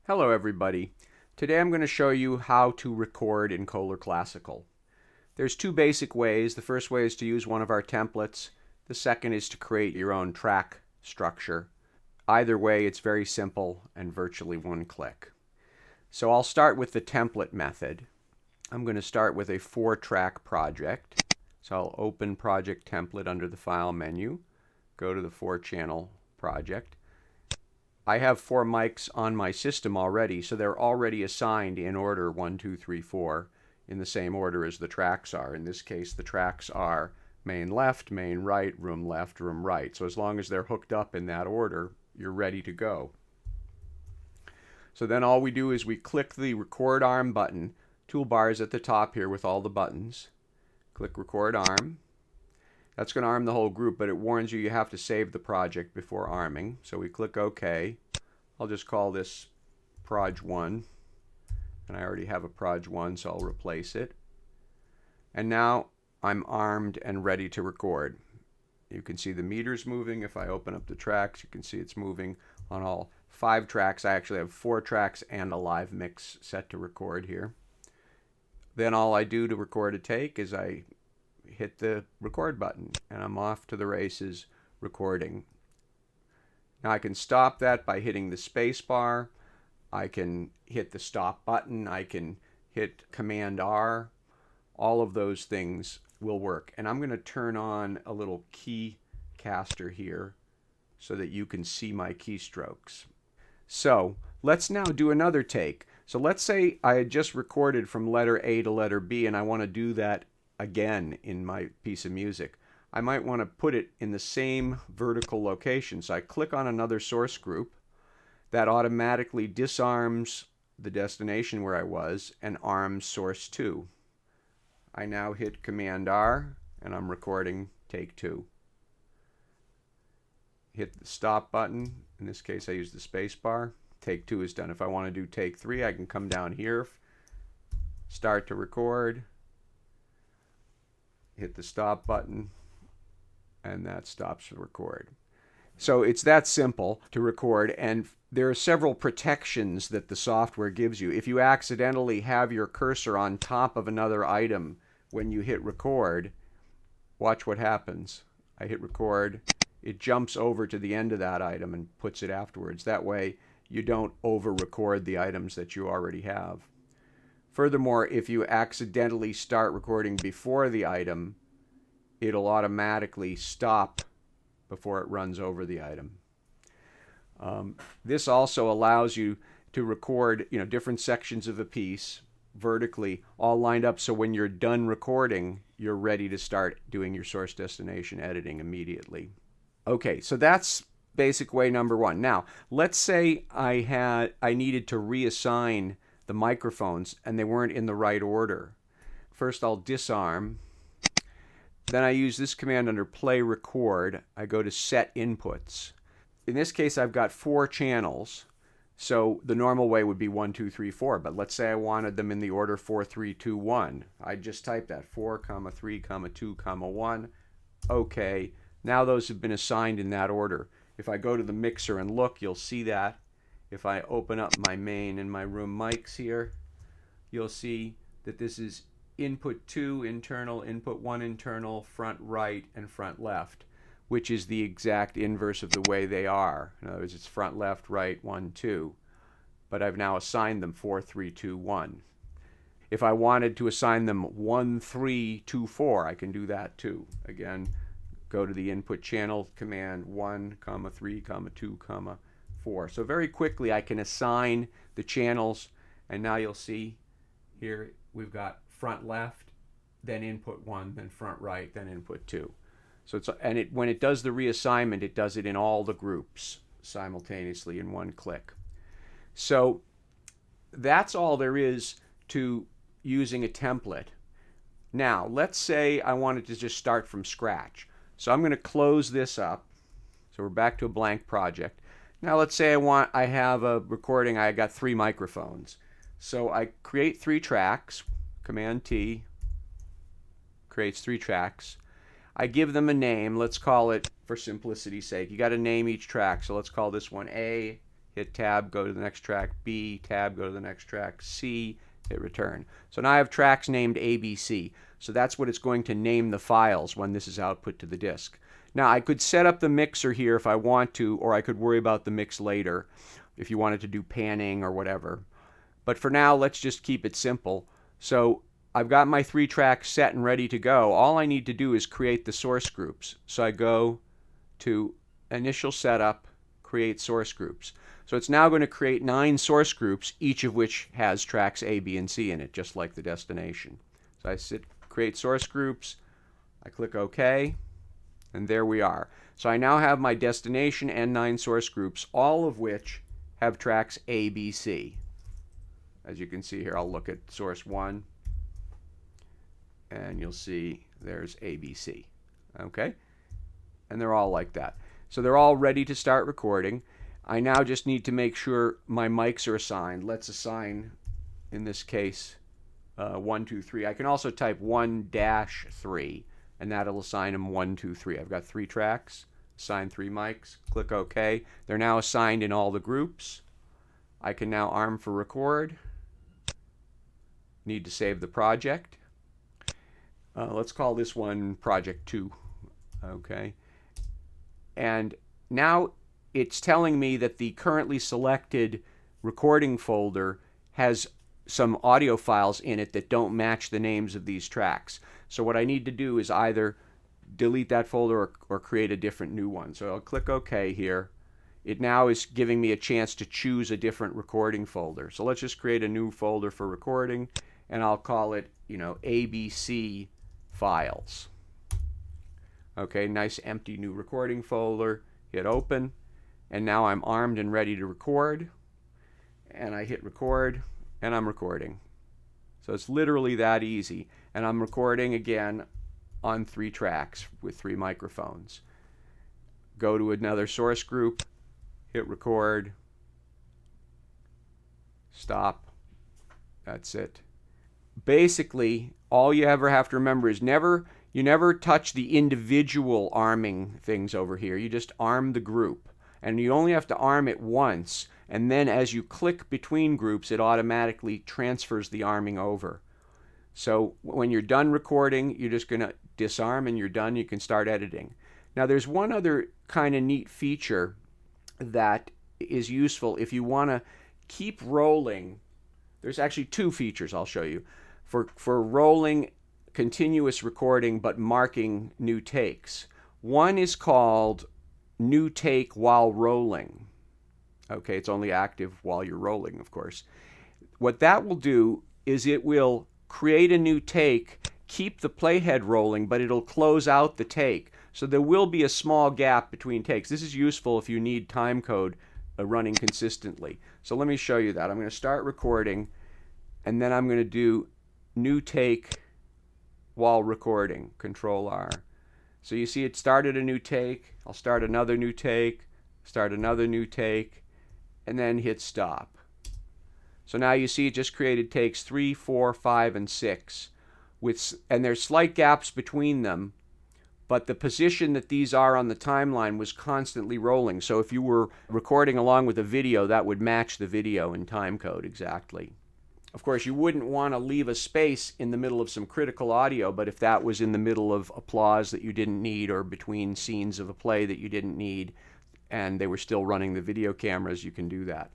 Hello everybody. Today I'm going to show you how to record in Cohler Classical. There's two basic ways. The first way is to use one of our templates. The second is to create your own track structure. Either way, it's very simple and virtually one click. So I'll start with the template method. I'm going to start with a 4-track project. So I'll open Project Template under the File menu, go to the 4-channel project. I have 4 mics on my system already, so they're already assigned in order 1, 2, 3, 4, in the same order as the tracks are. In this case, the tracks are main left, main right, room left, room right. So as long as they're hooked up in that order, you're ready to go. So then all we do is we click the record arm button. Toolbars at the top here with all the buttons. Click record arm. That's going to arm the whole group, but it warns you have to save the project before arming. So we click OK. I'll just call this Proj 1. And I already have a Proj 1, so I'll replace it. And now I'm armed and ready to record. You can see the meters moving. If I open up the tracks, you can see it's moving on all 5 tracks. I actually have 4 tracks and a live mix set to record here. Then all I do to record a take is I hit the record button and I'm off to the races recording. Now I can stop that by hitting the space bar. I can hit the stop button. I can hit Command R. All of those things will work. And I'm going to turn on a little key caster here so that you can see my keystrokes. So let's now do another take. So let's say I had just recorded from letter A to letter B and I want to do that again in my piece of music. I might want to put it in the same vertical location. So I click on another source group. That automatically disarms the destination where I was and arms source 2. I now hit Command R and I'm recording take 2. Hit the stop button. In this case I use the space bar. Take 2 is done. If I want to do take 3, I can come down here, start to record, hit the stop button, and that stops the record. So it's that simple to record, and there are several protections that the software gives you. If you accidentally have your cursor on top of another item when you hit record, watch what happens. I hit record, it jumps over to the end of that item and puts it afterwards. That way you don't over-record the items that you already have. Furthermore, if you accidentally start recording before the item, it'll automatically stop before it runs over the item. This also allows you to record, different sections of a piece vertically, all lined up, so when you're done recording, you're ready to start doing your source destination editing immediately. Okay, so that's basic way number 1. Now, let's say I needed to reassign the microphones and they weren't in the right order. First I'll disarm. Then I use this command under play record. I go to set inputs. In this case I've got 4 channels. So the normal way would be 1, 2, 3, 4. But let's say I wanted them in the order 4, 3, 2, 1. I just type that 4, 3, 2, 1. Okay. Now those have been assigned in that order. If I go to the mixer and look, you'll see that. If I open up my main and my room mics here, you'll see that this is input 2 internal, input 1 internal, front right, and front left, which is the exact inverse of the way they are. In other words, it's front left, right, 1, 2. But I've now assigned them 4, 3, 2, 1. If I wanted to assign them 1, 3, 2, 4, I can do that too. Again, go to the input channel command 1, 3, 2, 4. So very quickly I can assign the channels, and now you'll see here we've got front left, then input 1, then front right, then input 2. So when it does the reassignment, it does it in all the groups simultaneously in one click. So that's all there is to using a template. Now let's say I wanted to just start from scratch. So I'm going to close this up. So we're back to a blank project. Now let's say I have a recording, I got 3 microphones. So I create 3 tracks, Command T, creates 3 tracks. I give them a name, let's call it, for simplicity's sake, you got to name each track. So let's call this one A, hit tab, go to the next track, B, tab, go to the next track, C, hit return. So now I have tracks named ABC. So that's what it's going to name the files when this is output to the disk. Now I could set up the mixer here if I want to, or I could worry about the mix later if you wanted to do panning or whatever. But for now, let's just keep it simple. So I've got my 3 tracks set and ready to go. All I need to do is create the source groups. So I go to Initial Setup, Create Source Groups. So it's now going to create 9 source groups, each of which has tracks A, B, and C in it, just like the destination. So I Create Source Groups, I click OK, and there we are. So I now have my destination and 9 source groups, all of which have tracks A, B, C. As you can see here, I'll look at source 1, and you'll see there's A, B, C. Okay? And they're all like that. So they're all ready to start recording. I now just need to make sure my mics are assigned. Let's assign, in this case, 1, 2, 3. I can also type 1-3, and that'll assign them 1, 2, 3. I've got 3 tracks, assign 3 mics, click OK. They're now assigned in all the groups. I can now arm for record. Need to save the project. Let's call this one Project 2. Okay. And now it's telling me that the currently selected recording folder has some audio files in it that don't match the names of these tracks. So what I need to do is either delete that folder or create a different new one. So I'll click OK here. It now is giving me a chance to choose a different recording folder. So let's just create a new folder for recording, and I'll call it, ABC Files. Okay, nice empty new recording folder. Hit open, and now I'm armed and ready to record. And I hit record, and I'm recording. So it's literally that easy. And I'm recording again on 3 tracks with 3 microphones. Go to another source group, hit record, stop. That's it. Basically, all you ever have to remember is you never touch the individual arming things over here. You just arm the group. And you only have to arm it once. And then as you click between groups, it automatically transfers the arming over. So when you're done recording, you're just going to disarm and you're done. You can start editing. Now there's one other kind of neat feature that is useful if you want to keep rolling. There's actually 2 features I'll show you. For rolling continuous recording but marking new takes. One is called New Take While Rolling. Okay, it's only active while you're rolling, of course. What that will do is it will create a new take, keep the playhead rolling, but it'll close out the take. So there will be a small gap between takes. This is useful if you need time code running consistently. So let me show you that. I'm going to start recording, and then I'm going to do New Take while recording, Control R. So you see it started a new take. I'll start another new take, start another new take, and then hit stop. So now you see it just created takes 3, 4, 5, and 6. And there's slight gaps between them, but the position that these are on the timeline was constantly rolling. So if you were recording along with a video, that would match the video in timecode exactly. Of course, you wouldn't want to leave a space in the middle of some critical audio, but if that was in the middle of applause that you didn't need, or between scenes of a play that you didn't need, and they were still running the video cameras, you can do that.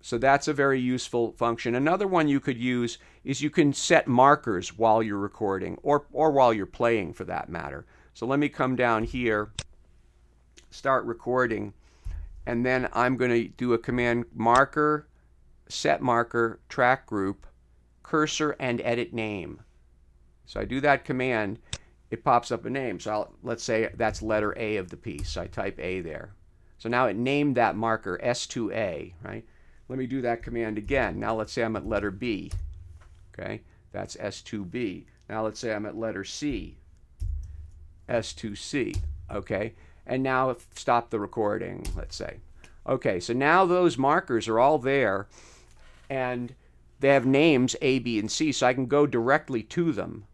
So that's a very useful function. Another one you could use is you can set markers while you're recording, or while you're playing for that matter. So let me come down here, start recording, and then I'm going to do a command marker, set marker, track group, cursor, and edit name. So I do that command, it pops up a name. So let's say that's letter A of the piece. So I type A there. So now it named that marker S2A, right? Let me do that command again. Now let's say I'm at letter B. Okay, that's S2B. Now let's say I'm at letter C. S2C. Okay, and now stop the recording, let's say. Okay, so now those markers are all there, and they have names A, B, and C, so I can go directly to them.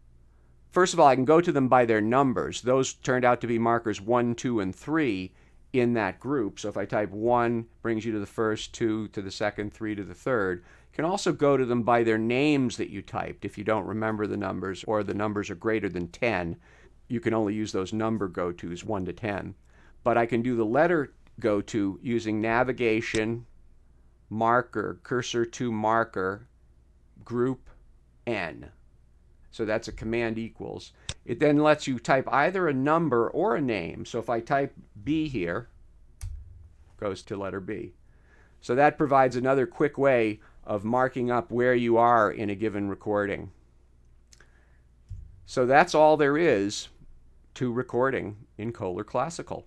First of all, I can go to them by their numbers. Those turned out to be markers 1, 2, and 3 in that group. So if I type 1, brings you to the first, 2 to the second, 3 to the third. You can also go to them by their names that you typed. If you don't remember the numbers, or the numbers are greater than 10, you can only use those number go-tos, 1 to 10. But I can do the letter go-to using navigation, marker, cursor to marker, group N. So that's a command equals. It then lets you type either a number or a name. So if I type B here, goes to letter B. So that provides another quick way of marking up where you are in a given recording. So that's all there is to recording in Cohler Classical.